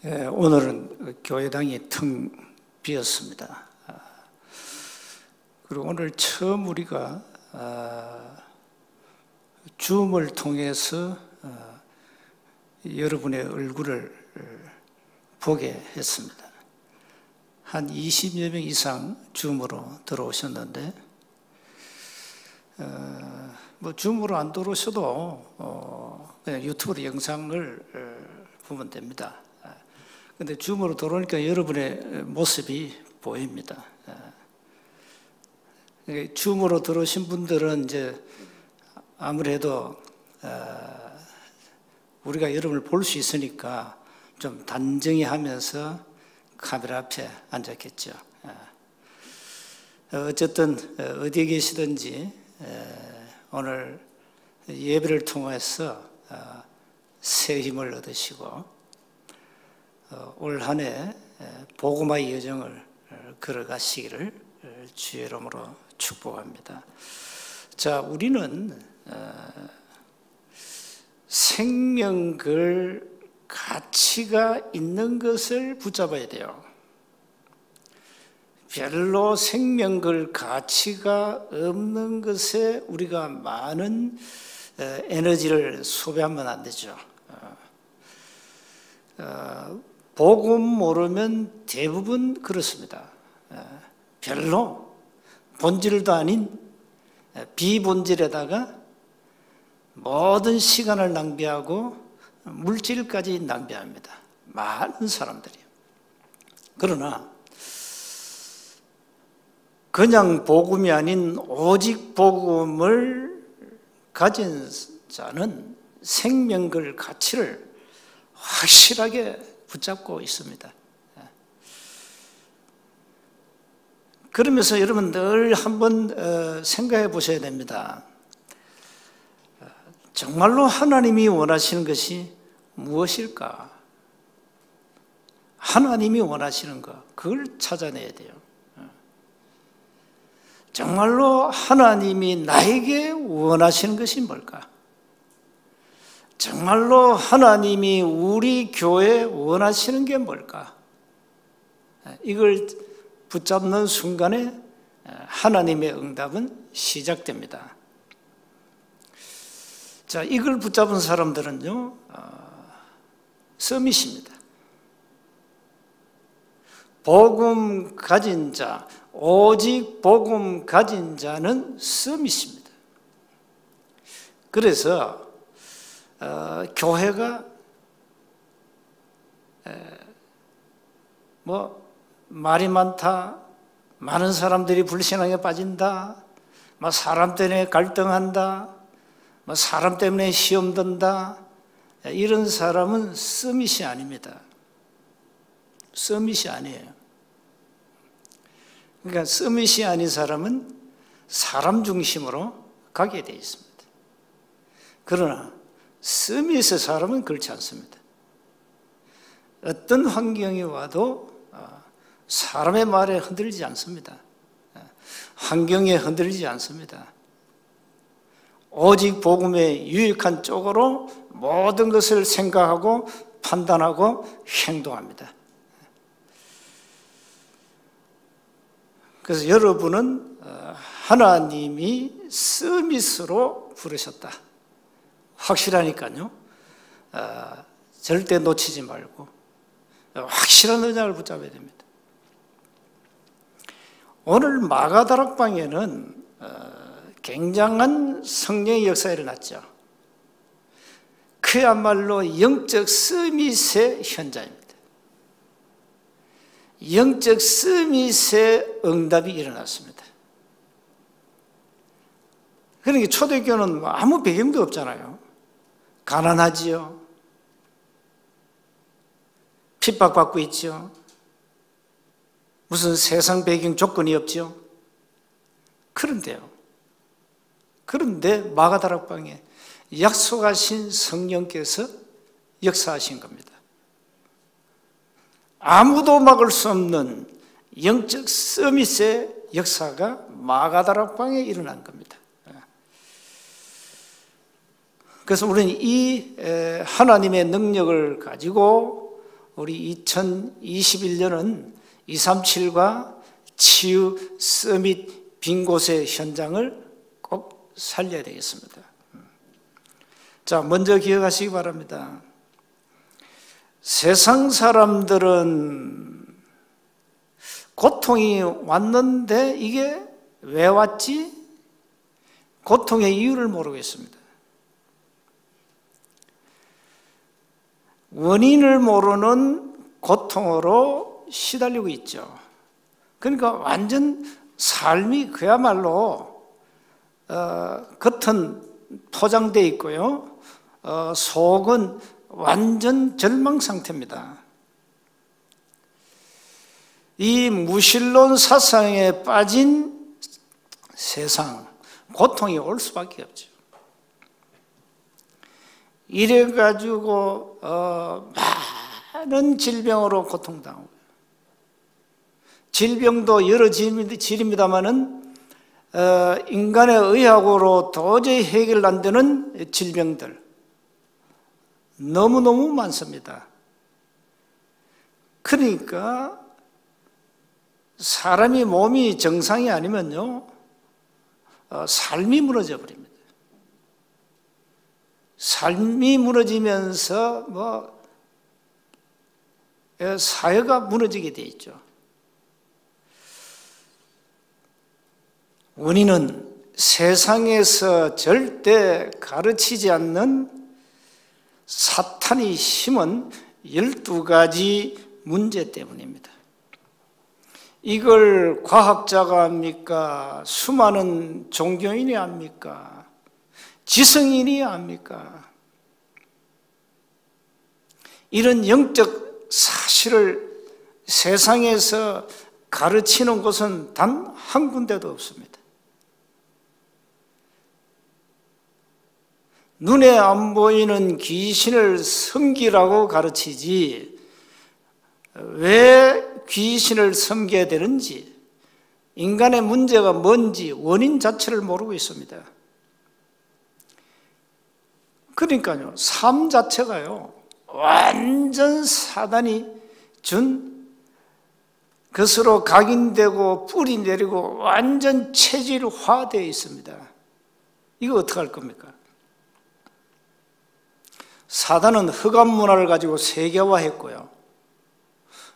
오늘은 교회당이 텅 비었습니다. 그리고 오늘 처음 우리가 줌을 통해서 여러분의 얼굴을 보게 했습니다. 한 20여 명 이상 줌으로 들어오셨는데 줌으로 안 들어오셔도 그냥 유튜브로 영상을 보면 됩니다. 근데 줌으로 들어오니까 여러분의 모습이 보입니다. 줌으로 들어오신 분들은 이제 아무래도 우리가 여러분을 볼 수 있으니까 좀 단정히 하면서 카메라 앞에 앉았겠죠. 어쨌든 어디에 계시든지 오늘 예배를 통해서 새 힘을 얻으시고 올 한 해 복음화의 여정을 걸어가시기를 주의 이름으로 축복합니다. 자, 우리는 생명걸 가치가 있는 것을 붙잡아야 돼요. 별로 생명걸 가치가 없는 것에 우리가 많은 에너지를 소비하면 안 되죠. 복음 모르면 대부분 그렇습니다. 별로 본질도 아닌 비본질에다가 모든 시간을 낭비하고 물질까지 낭비합니다. 많은 사람들이요. 그러나 그냥 복음이 아닌 오직 복음을 가진 자는 생명걸 가치를 확실하게 붙잡고 있습니다. 그러면서 여러분 늘 한번 생각해 보셔야 됩니다. 정말로 하나님이 원하시는 것이 무엇일까? 하나님이 원하시는 것, 그걸 찾아내야 돼요. 정말로 하나님이 나에게 원하시는 것이 뭘까? 정말로 하나님이 우리 교회에 원하시는 게 뭘까? 이걸 붙잡는 순간에 하나님의 응답은 시작됩니다. 자, 이걸 붙잡은 사람들은요, 서밋입니다. 복음 가진 자, 오직 복음 가진 자는 서밋입니다. 그래서 교회가 말이 많다, 많은 사람들이 불신앙에 빠진다, 사람 때문에 갈등한다, 사람 때문에 시험 든다, 이런 사람은 서밋이 아닙니다. 서밋이 아니에요. 그러니까 서밋이 아닌 사람은 사람 중심으로 가게 되어 있습니다. 그러나 서밋의 사람은 그렇지 않습니다. 어떤 환경이 와도 사람의 말에 흔들리지 않습니다. 환경에 흔들리지 않습니다. 오직 복음의 유익한 쪽으로 모든 것을 생각하고 판단하고 행동합니다. 그래서 여러분은 하나님이 서밋으로 부르셨다. 확실하니까요. 절대 놓치지 말고 확실한 언약을 붙잡아야 됩니다. 오늘 마가다락방에는 굉장한 성령의 역사가 일어났죠. 그야말로 영적 서밋의 현장입니다. 영적 서밋의 응답이 일어났습니다. 그러니까 초대교회는 아무 배경도 없잖아요. 가난하지요. 핍박받고 있죠. 무슨 세상 배경 조건이 없죠. 그런데 마가다락방에 약속하신 성령께서 역사하신 겁니다. 아무도 막을 수 없는 영적 서밋의 역사가 마가다락방에 일어난 겁니다. 그래서 우리는 이 하나님의 능력을 가지고 우리 2021년은 237과 치유 서밋 빈 곳의 현장을 꼭 살려야 되겠습니다. 자, 먼저 기억하시기 바랍니다. 세상 사람들은 고통이 왔는데 이게 왜 왔지? 고통의 이유를 모르겠습니다. 원인을 모르는 고통으로 시달리고 있죠. 그러니까 완전 삶이 그야말로 겉은 포장되어 있고요, 속은 완전 절망 상태입니다. 이 무신론 사상에 빠진 세상, 고통이 올 수밖에 없죠. 이래가지고 많은 질병으로 고통당하고, 질병도 여러 질입니다마는 인간의 의학으로 도저히 해결 안 되는 질병들 너무너무 많습니다. 그러니까 사람이 몸이 정상이 아니면요, 삶이 무너져 버립니다. 삶이 무너지면서 사회가 무너지게 돼 있죠. 원인은 세상에서 절대 가르치지 않는 사탄이 심은 12가지 문제 때문입니다. 이걸 과학자가 합니까? 수많은 종교인이 합니까? 지성인이 합니까? 이런 영적 사실을 세상에서 가르치는 곳은 단 한 군데도 없습니다. 눈에 안 보이는 귀신을 섬기라고 가르치지, 왜 귀신을 섬겨야 되는지, 인간의 문제가 뭔지 원인 자체를 모르고 있습니다. 그러니까요, 삶 자체가요, 완전 사단이 준 것으로 각인되고 뿌리 내리고 완전 체질화되어 있습니다. 이거 어떻게 할 겁니까? 사단은 흑암 문화를 가지고 세계화했고요,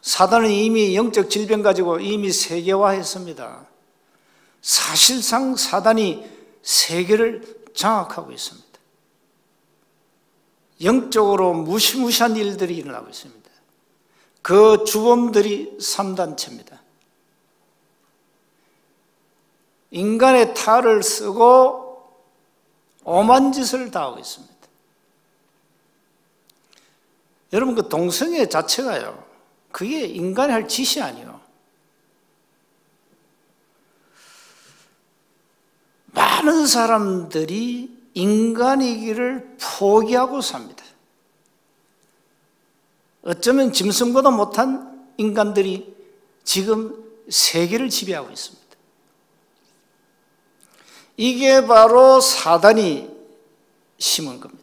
사단은 이미 영적 질병 가지고 이미 세계화했습니다. 사실상 사단이 세계를 장악하고 있습니다. 영적으로 무시무시한 일들이 일어나고 있습니다. 그 주범들이 3단체입니다. 인간의 탈을 쓰고 오만 짓을 다 하고 있습니다. 여러분, 그 동성애 자체가요, 그게 인간이 할 짓이 아니에요. 많은 사람들이 인간이기를 포기하고 삽니다. 어쩌면 짐승보다 못한 인간들이 지금 세계를 지배하고 있습니다. 이게 바로 사단이 심은 겁니다.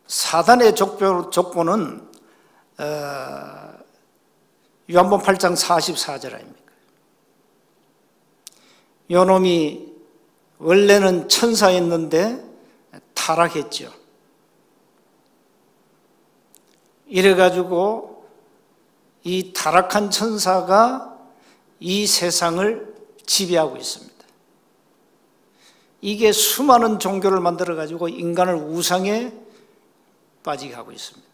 사단의 족보는 요한복음 8장 44절 아닙니까? 요놈이 원래는 천사였는데 타락했죠. 이래가지고 이 타락한 천사가 이 세상을 지배하고 있습니다. 이게 수많은 종교를 만들어가지고 인간을 우상에 빠지게 하고 있습니다.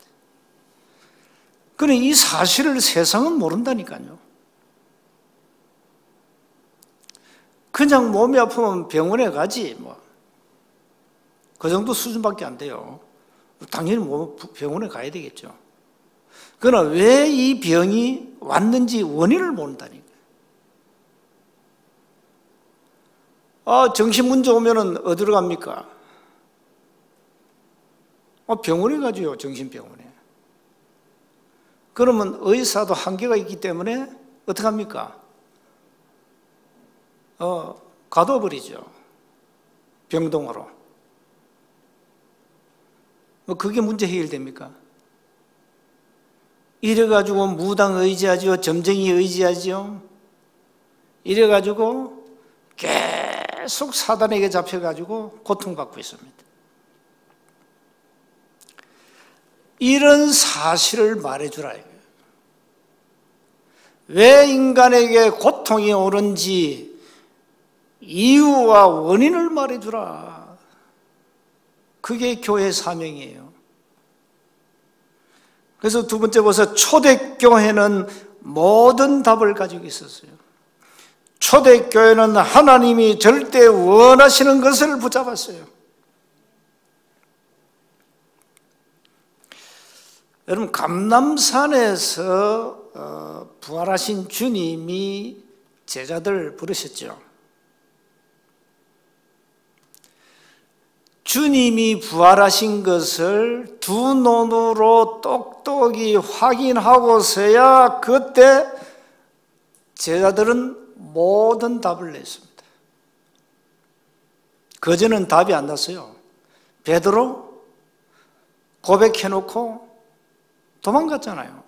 그런데 이 사실을 세상은 모른다니까요. 그냥 몸이 아프면 병원에 가지, 그 정도 수준밖에 안 돼요. 당연히 병원에 가야 되겠죠. 그러나 왜 이 병이 왔는지 원인을 모른다니까요. 정신 문제 오면은 어디로 갑니까? 병원에 가죠, 정신병원에. 그러면 의사도 한계가 있기 때문에 어떻게 합니까? 가둬버리죠. 병동으로. 그게 문제 해결됩니까? 이래가지고 무당 의지하지요. 점쟁이 의지하지요. 이래가지고 계속 사단에게 잡혀가지고 고통받고 있습니다. 이런 사실을 말해주라. 왜 인간에게 고통이 오는지 이유와 원인을 말해주라. 그게 교회의 사명이에요. 그래서 두 번째 보세요. 초대교회는 모든 답을 가지고 있었어요. 초대교회는 하나님이 절대 원하시는 것을 붙잡았어요. 여러분, 감람산에서 부활하신 주님이 제자들을 부르셨죠. 주님이 부활하신 것을 두 눈으로 똑똑히 확인하고서야 그때 제자들은 모든 답을 냈습니다. 그전은 답이 안 났어요. 베드로 고백해놓고 도망갔잖아요.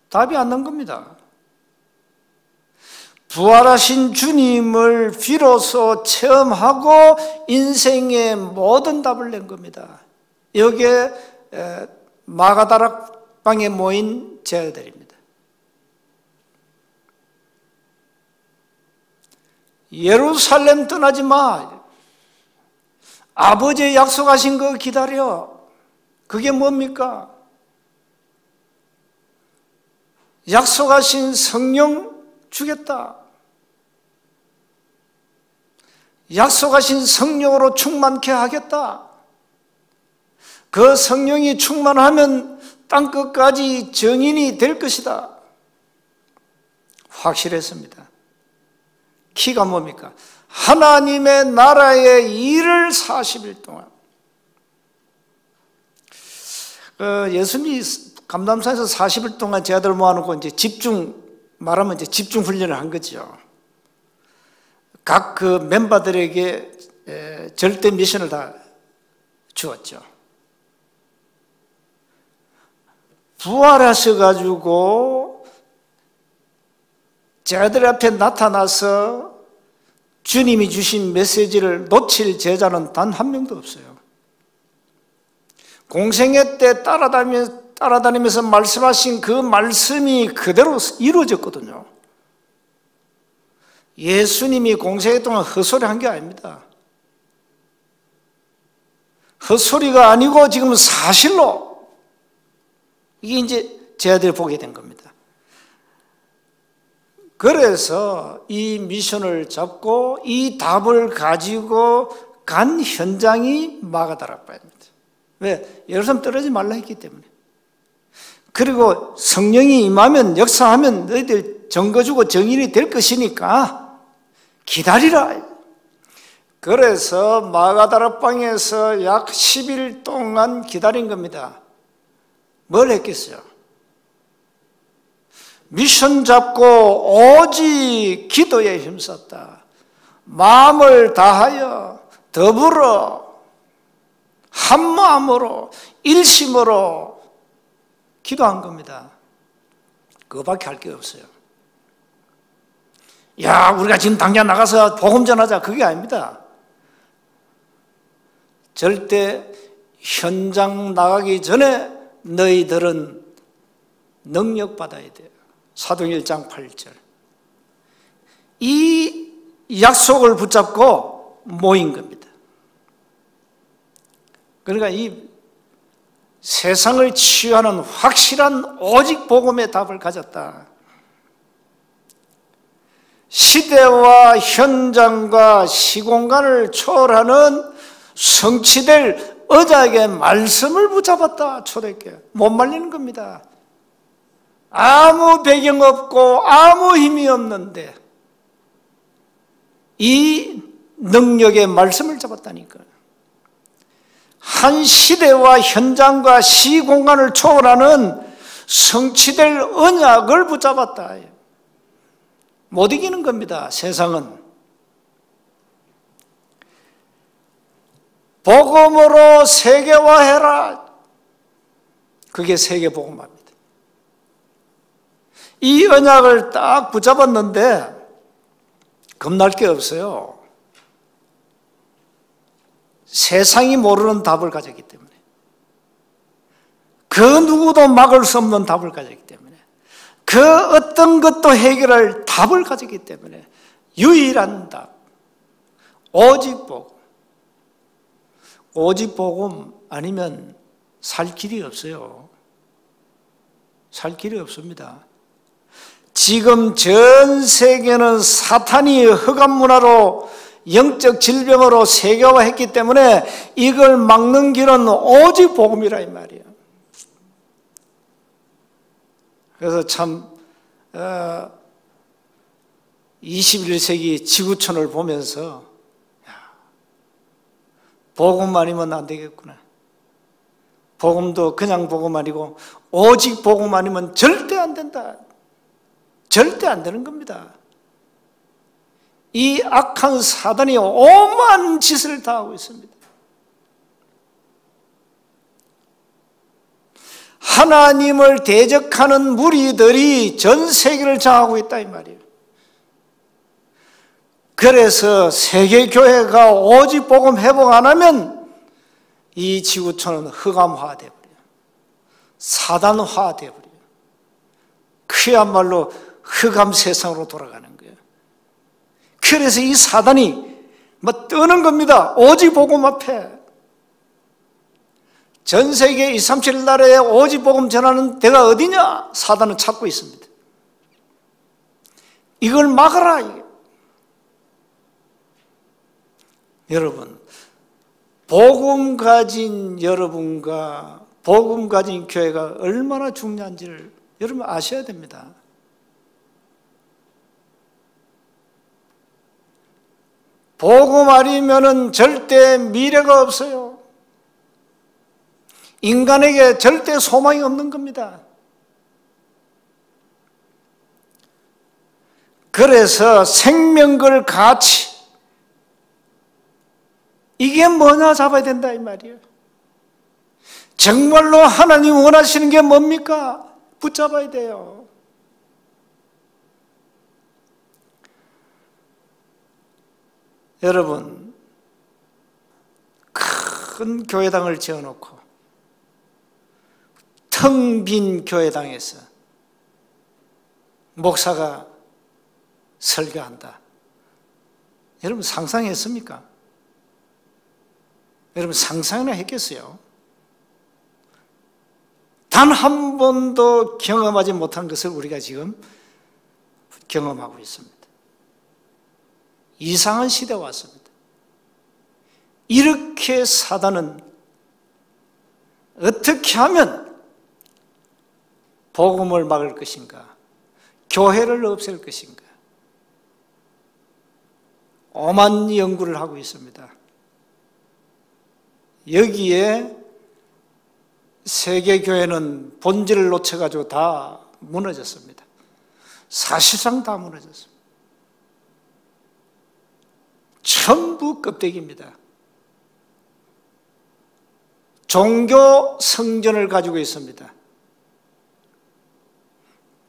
답이 안 난 겁니다. 부활하신 주님을 비로소 체험하고 인생의 모든 답을 낸 겁니다. 여기에 마가다락방에 모인 제자들입니다. 예루살렘 떠나지 마. 아버지의 약속하신 거 기다려. 그게 뭡니까? 약속하신 성령 주겠다. 약속하신 성령으로 충만케 하겠다. 그 성령이 충만하면 땅끝까지 증인이 될 것이다. 확실했습니다. 키가 뭡니까? 하나님의 나라의 일을 40일 동안. 예수님이 감람산에서 40일 동안 제자들 모아놓고 이제 말하면 이제 집중 훈련을 한 거죠. 각 그 멤버들에게 절대 미션을 다 주었죠. 부활하셔가지고 제자들 앞에 나타나서 주님이 주신 메시지를 놓칠 제자는 단 한 명도 없어요. 공생애 때 따라다니면서 말씀하신 그 말씀이 그대로 이루어졌거든요. 예수님이 공생애 동안 헛소리 한 게 아닙니다. 헛소리가 아니고 지금 사실로 이게 이제 제자들이 보게 된 겁니다. 그래서 이 미션을 잡고 이 답을 가지고 간 현장이 마가다락방입니다. 왜? 예루살렘 떨어지지 말라 했기 때문에. 그리고 성령이 임하면 역사하면 너희들 증거 주고 증인이 될 것이니까 기다리라. 그래서 마가다락방에서 약 10일 동안 기다린 겁니다. 뭘 했겠어요? 미션 잡고 오직 기도에 힘썼다. 마음을 다하여 더불어 한 마음으로 일심으로 기도한 겁니다. 그거밖에 할 게 없어요. 야, 우리가 지금 당장 나가서 복음 전하자. 그게 아닙니다. 절대 현장 나가기 전에 너희들은 능력 받아야 돼요. 사도행 1장 8절. 이 약속을 붙잡고 모인 겁니다. 그러니까 이 세상을 치유하는 확실한 오직 복음의 답을 가졌다. 시대와 현장과 시공간을 초월하는 성취될 언약의 말씀을 붙잡았다. 초대교회. 못 말리는 겁니다. 아무 배경 없고 아무 힘이 없는데 이 능력의 말씀을 잡았다니까. 한 시대와 현장과 시공간을 초월하는 성취될 언약을 붙잡았다. 못 이기는 겁니다. 세상은. 복음으로 세계화해라. 그게 세계복음화입니다. 이 언약을 딱 붙잡았는데 겁날 게 없어요. 세상이 모르는 답을 가졌기 때문에, 그 누구도 막을 수 없는 답을 가졌기 때문에, 그 어떤 것도 해결할 답을 가졌기 때문에 유일한 답, 오직 복음. 오직 복음 아니면 살 길이 없어요. 살 길이 없습니다. 지금 전 세계는 사탄이 흑암 문화로 영적 질병으로 세계화했기 때문에 이걸 막는 길은 오직 복음이라 이 말이에요. 그래서 참 21세기 지구촌을 보면서 복음 아니면 안 되겠구나. 복음도 그냥 복음 아니고 오직 복음 아니면 절대 안 된다. 절대 안 되는 겁니다. 이 악한 사단이 오만 짓을 다 하고 있습니다. 하나님을 대적하는 무리들이 전 세계를 장악하고 있다 이 말이에요. 그래서 세계교회가 오직 복음 회복 안 하면 이 지구촌은 흑암화되어버려요. 사단화되어버려요. 그야말로 흑암 세상으로 돌아가는 거예요. 그래서 이 사단이 뜨는 겁니다. 오직 복음 앞에. 전 세계 237 나라에 오직 복음 전하는 데가 어디냐? 사단은 찾고 있습니다. 이걸 막아라. 여러분, 복음 가진 여러분과 복음 가진 교회가 얼마나 중요한지를 여러분 아셔야 됩니다. 복음 아니면은 절대 미래가 없어요. 인간에게 절대 소망이 없는 겁니다. 그래서 생명걸 가치, 이게 뭐냐 잡아야 된다 이 말이에요. 정말로 하나님 원하시는 게 뭡니까? 붙잡아야 돼요. 여러분, 큰 교회당을 지어놓고 텅 빈 교회당에서 목사가 설교한다. 여러분 상상했습니까? 여러분 상상이나 했겠어요? 단 한 번도 경험하지 못한 것을 우리가 지금 경험하고 있습니다. 이상한 시대에 왔습니다. 이렇게 사단은 어떻게 하면 복음을 막을 것인가? 교회를 없앨 것인가? 엄한 연구를 하고 있습니다. 여기에 세계교회는 본질을 놓쳐가지고 다 무너졌습니다. 사실상 다 무너졌습니다. 전부 껍데기입니다. 종교 성전을 가지고 있습니다.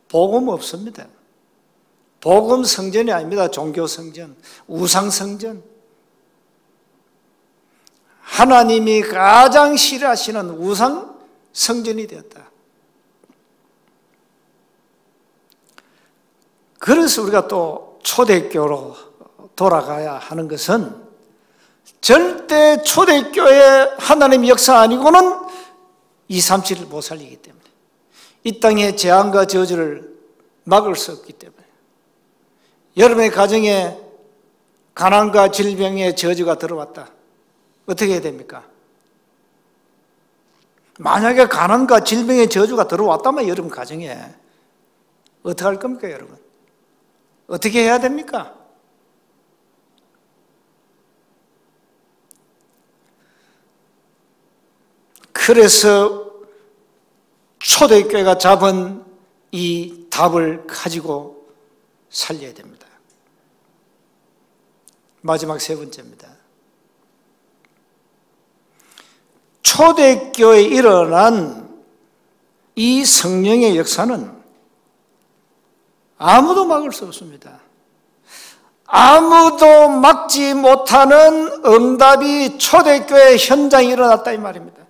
복음 없습니다. 복음 성전이 아닙니다. 종교 성전, 우상 성전. 하나님이 가장 싫어하시는 우상 성전이 되었다. 그래서 우리가 또 초대교로 돌아가야 하는 것은 절대 초대교회 하나님 역사 아니고는 237을 못 살리기 때문에, 이 땅의 재앙과 저주를 막을 수 없기 때문에, 여러분의 가정에 가난과 질병의 저주가 들어왔다. 어떻게 해야 됩니까? 만약에 가난과 질병의 저주가 들어왔다면 여러분 가정에 어떻게 할 겁니까, 여러분? 어떻게 해야 됩니까? 그래서 초대교회가 잡은 이 답을 가지고 살려야 됩니다. 마지막 세 번째입니다. 초대교회에 일어난 이 성령의 역사는 아무도 막을 수 없습니다. 아무도 막지 못하는 응답이 초대교회 현장에 일어났다 이 말입니다.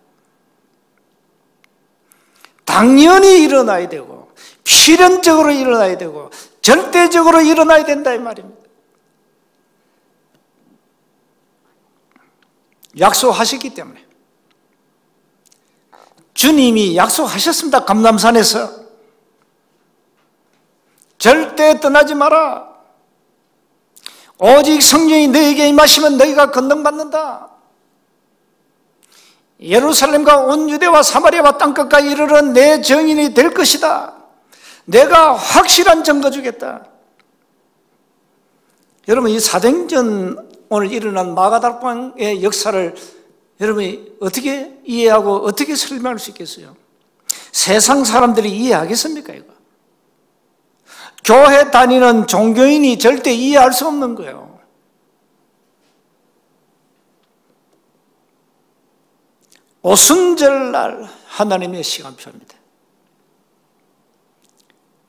당연히 일어나야 되고 필연적으로 일어나야 되고 절대적으로 일어나야 된다 이 말입니다. 약속하셨기 때문에. 주님이 약속하셨습니다. 감람산에서 절대 떠나지 마라. 오직 성령이 너에게 임하시면 너희가 건능받는다. 예루살렘과 온 유대와 사마리아와 땅끝까지 이르러 내 증인이 될 것이다. 내가 확실한 증거 주겠다. 여러분, 이 사도행전 오늘 일어난 마가다락방의 역사를 여러분이 어떻게 이해하고 어떻게 설명할 수 있겠어요? 세상 사람들이 이해하겠습니까 이거? 교회 다니는 종교인이 절대 이해할 수 없는 거예요. 오순절날 하나님의 시간표입니다.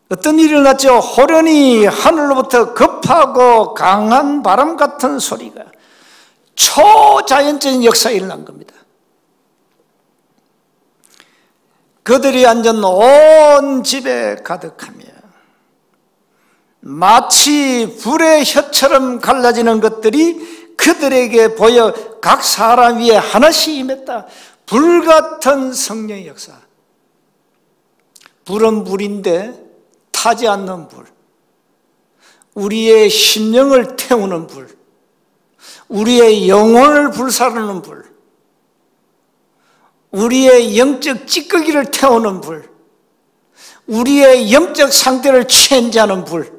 어떤 일이 일어났죠? 호련히 하늘로부터 급하고 강한 바람 같은 소리가 초자연적인 역사에 일어난 겁니다. 그들이 앉은 온 집에 가득하며 마치 불의 혀처럼 갈라지는 것들이 그들에게 보여 각 사람 위에 하나씩 임했다. 불같은 성령의 역사. 불은 불인데 타지 않는 불, 우리의 심령을 태우는 불, 우리의 영혼을 불사르는 불, 우리의 영적 찌꺼기를 태우는 불, 우리의 영적 상태를 체인지하는 불,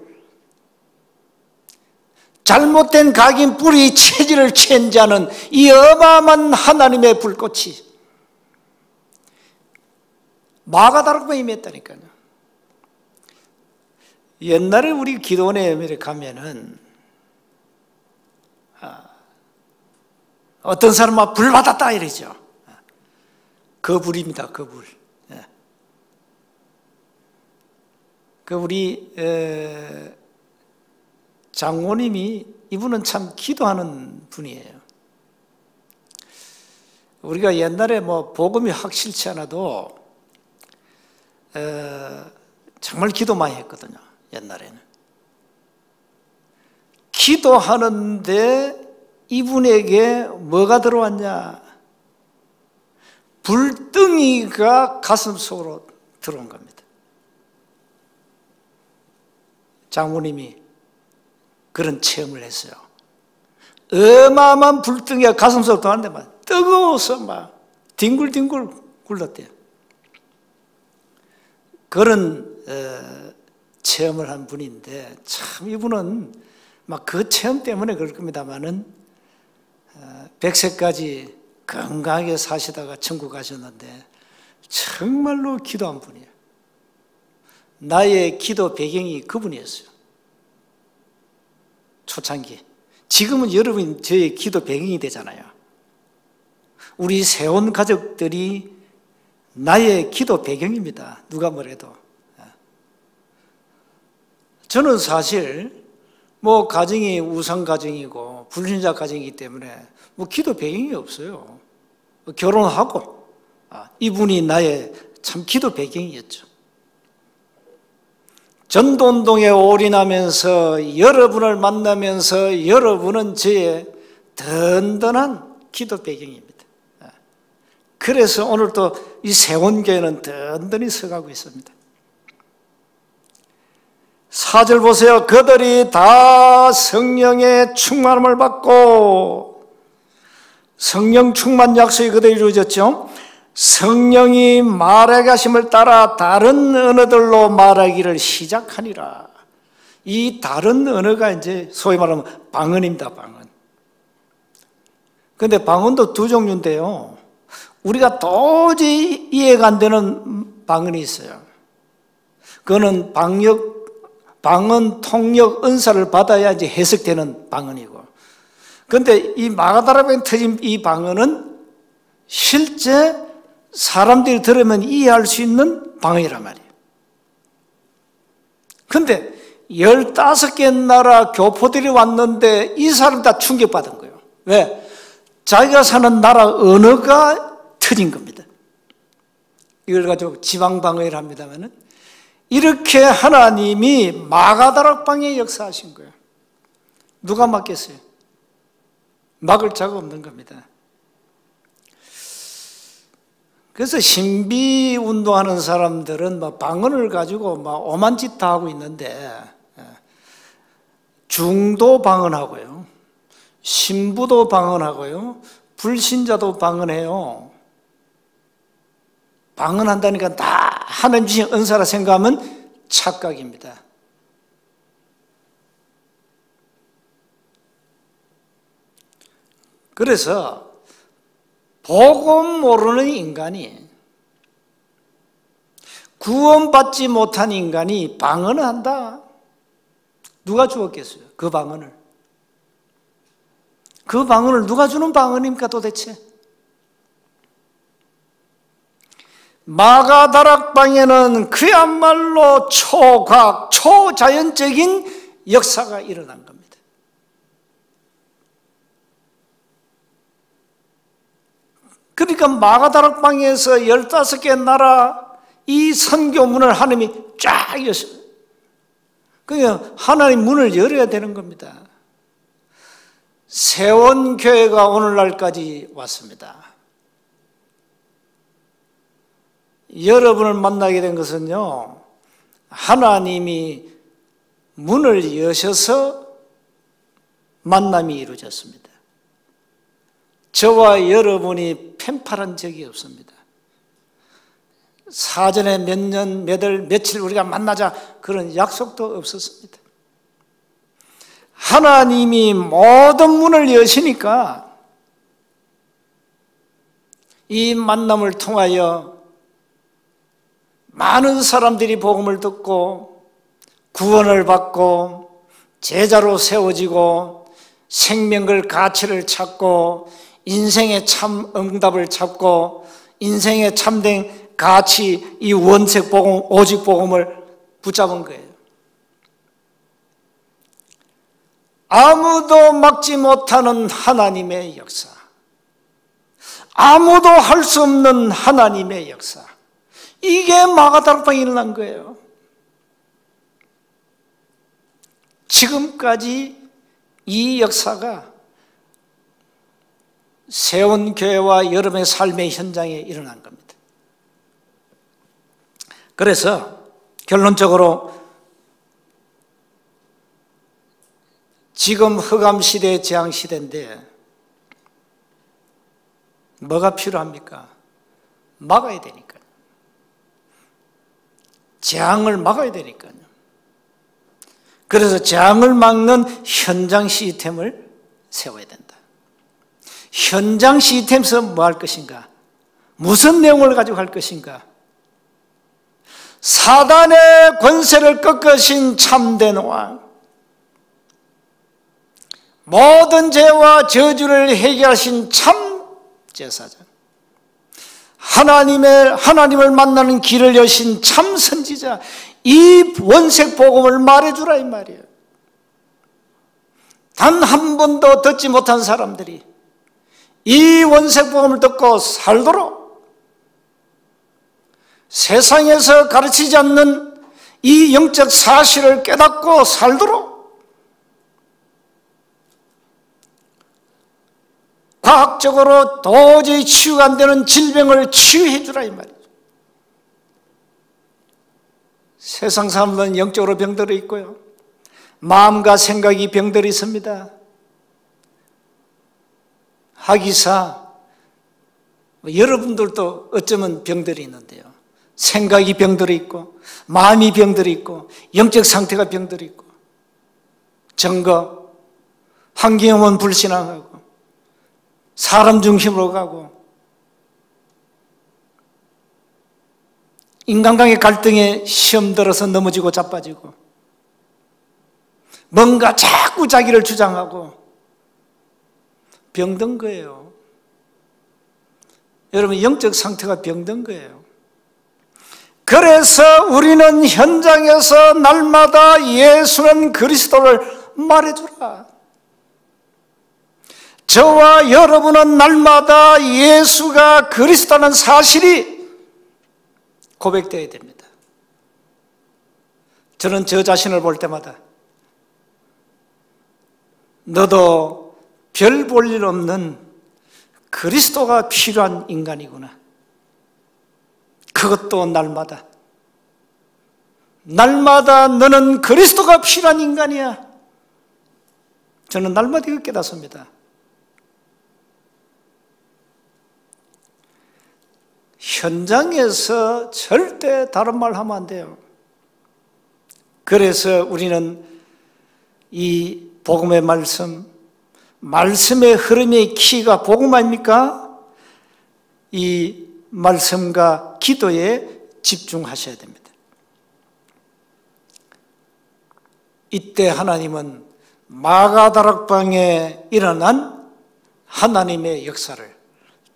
잘못된 각인 뿌리 체질을 체인지하는 이 어마어마한 하나님의 불꽃이 마가다락방에 임했다니까요. 옛날에 우리 기도원에 가면은 어떤 사람은 불 받았다 이러죠. 그 불입니다. 그 불. 그 우리 장모님이 이분은 참 기도하는 분이에요. 우리가 옛날에 뭐 복음이 확실치 않아도 정말 기도 많이 했거든요. 옛날에는 기도하는데 이분에게 뭐가 들어왔냐? 불덩이가 가슴 속으로 들어온 겁니다. 장모님이 그런 체험을 했어요. 어마어마한 불덩이가 가슴 속으로 들어왔는데 막 뜨거워서 막 뒹굴뒹굴 굴렀대요. 그런 체험을 한 분인데 참 이분은 막 그 체험 때문에 그럴 겁니다만은 100세까지 건강하게 사시다가 천국 가셨는데 정말로 기도한 분이에요. 나의 기도 배경이 그분이었어요. 초창기. 지금은 여러분이 저의 기도 배경이 되잖아요. 우리 세온 가족들이 나의 기도 배경입니다. 누가 뭐래도. 저는 사실 뭐 가정이 우상 가정이고 불신자 가정이기 때문에 뭐 기도 배경이 없어요. 결혼하고 이분이 나의 참 기도 배경이었죠. 전도운동에 올인하면서 여러분을 만나면서 여러분은 저의 든든한 기도 배경입니다. 그래서 오늘도 이 세원교회는 든든히 서가고 있습니다. 4절 보세요. 그들이 다 성령의 충만함을 받고, 성령 충만 약속이 그들이 이루어졌죠. 성령이 말하게 하심을 따라 다른 언어들로 말하기를 시작하니라. 이 다른 언어가 이제 소위 말하면 방언입니다. 방언. 그런데 방언도 두 종류인데요, 우리가 도저히 이해가 안 되는 방언이 있어요. 그거는 방언 통역 은사를 받아야 이제 해석되는 방언이고, 그런데 이 마가다락방에 터진 이 방언은 실제 사람들이 들으면 이해할 수 있는 방언이란 말이에요. 근데 15개 나라 교포들이 왔는데 이 사람 다 충격받은 거예요. 왜? 자기가 사는 나라 언어가 틀린 겁니다. 이걸 가지고 지방방언이라 합니다만은 이렇게 하나님이 마가다락방에 역사하신 거예요. 누가 막겠어요? 막을 자가 없는 겁니다. 그래서 신비 운동하는 사람들은 막 방언을 가지고 막 오만 짓 다 하고 있는데, 중도 방언하고요, 신부도 방언하고요, 불신자도 방언해요. 방언한다니까 다 하나님 주신 은사라 생각하면 착각입니다. 그래서 복음 모르는 인간이, 구원받지 못한 인간이 방언을 한다. 누가 주었겠어요? 그 방언을. 그 방언을 누가 주는 방언입니까 도대체? 마가다락방에는 그야말로 초과학, 초자연적인 역사가 일어난 겁니다. 그러니까 마가다락방에서 15개 나라 이 선교문을 하나님이 쫙 여셨어요. 그러니까 하나님 문을 열어야 되는 겁니다. 세원교회가 오늘날까지 왔습니다. 여러분을 만나게 된 것은요, 하나님이 문을 여셔서 만남이 이루어졌습니다. 저와 여러분이 펜팔한 적이 없습니다. 사전에 몇 년, 몇 월, 며칠 우리가 만나자 그런 약속도 없었습니다. 하나님이 모든 문을 여시니까 이 만남을 통하여 많은 사람들이 복음을 듣고 구원을 받고 제자로 세워지고 생명을 가치를 찾고 인생의 참 응답을 찾고 인생의 참된 가치, 이 원색 복음, 오직 복음을 붙잡은 거예요. 아무도 막지 못하는 하나님의 역사, 아무도 할 수 없는 하나님의 역사, 이게 마가다락방에 일어난 거예요. 지금까지 이 역사가 세원교회와 여러분의 삶의 현장에 일어난 겁니다. 그래서 결론적으로 지금 흑암시대, 재앙시대인데 뭐가 필요합니까? 막아야 되니까요. 재앙을 막아야 되니까요. 그래서 재앙을 막는 현장 시스템을 세워야 된다. 현장 시스템에서 뭐 할 것인가? 무슨 내용을 가지고 할 것인가? 사단의 권세를 꺾으신 참된 왕, 모든 죄와 저주를 해결하신 참 제사장, 하나님을 만나는 길을 여신 참 선지자, 이 원색 복음을 말해주라 이 말이에요. 단 한 번도 듣지 못한 사람들이 이 원색 복음을 듣고 살도록, 세상에서 가르치지 않는 이 영적 사실을 깨닫고 살도록, 과학적으로 도저히 치유가 안 되는 질병을 치유해 주라 이 말이죠. 세상 사람들은 영적으로 병들어 있고요, 마음과 생각이 병들어 있습니다. 하기사 여러분들도 어쩌면 병들이 있는데요, 생각이 병들어 있고 마음이 병들어 있고 영적 상태가 병들어 있고, 증거 환경에 오면 불신앙하고 사람 중심으로 가고 인간관계 갈등에 시험 들어서 넘어지고 자빠지고 뭔가 자꾸 자기를 주장하고 병든 거예요. 여러분, 영적 상태가 병든 거예요. 그래서 우리는 현장에서 날마다 예수는 그리스도를 말해주라. 저와 여러분은 날마다 예수가 그리스도라는 사실이 고백되어야 됩니다. 저는 저 자신을 볼 때마다 너도 별 볼 일 없는 그리스도가 필요한 인간이구나. 그것도 날마다 너는 그리스도가 필요한 인간이야. 저는 날마다 이거 깨닫습니다. 현장에서 절대 다른 말 하면 안 돼요. 그래서 우리는 이 복음의 말씀의 흐름의 키가 복음 아닙니까? 이 말씀과 기도에 집중하셔야 됩니다. 이때 하나님은 마가다락방에 일어난 하나님의 역사를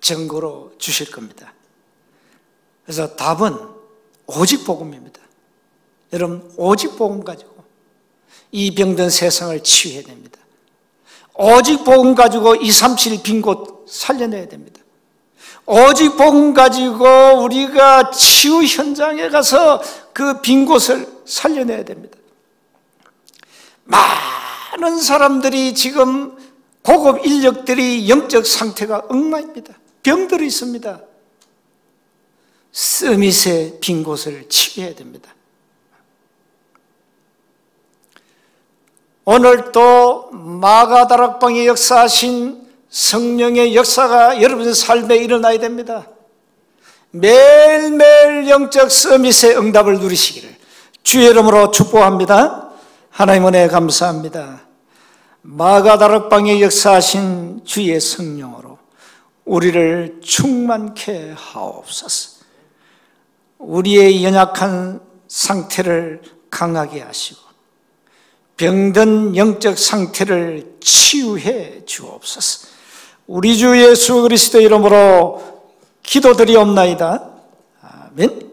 증거로 주실 겁니다. 그래서 답은 오직 복음입니다. 여러분, 오직 복음 가지고 이 병든 세상을 치유해야 됩니다. 오직 복음 가지고 237 빈 곳 살려내야 됩니다. 오직 복음 가지고 우리가 치유 현장에 가서 그 빈 곳을 살려내야 됩니다. 많은 사람들이 지금 고급 인력들이 영적 상태가 엉망입니다. 병들이 있습니다. 스밋의 빈 곳을 치유해야 됩니다. 오늘 또 마가다락방에 역사하신 성령의 역사가 여러분의 삶에 일어나야 됩니다. 매일매일 영적 서밋의 응답을 누리시기를 주의 이름으로 축복합니다. 하나님 은혜 감사합니다. 마가다락방에 역사하신 주의 성령으로 우리를 충만케 하옵소서. 우리의 연약한 상태를 강하게 하시고 병든 영적 상태를 치유해 주옵소서. 우리 주 예수 그리스도 이름으로 기도드리옵나이다. 아멘.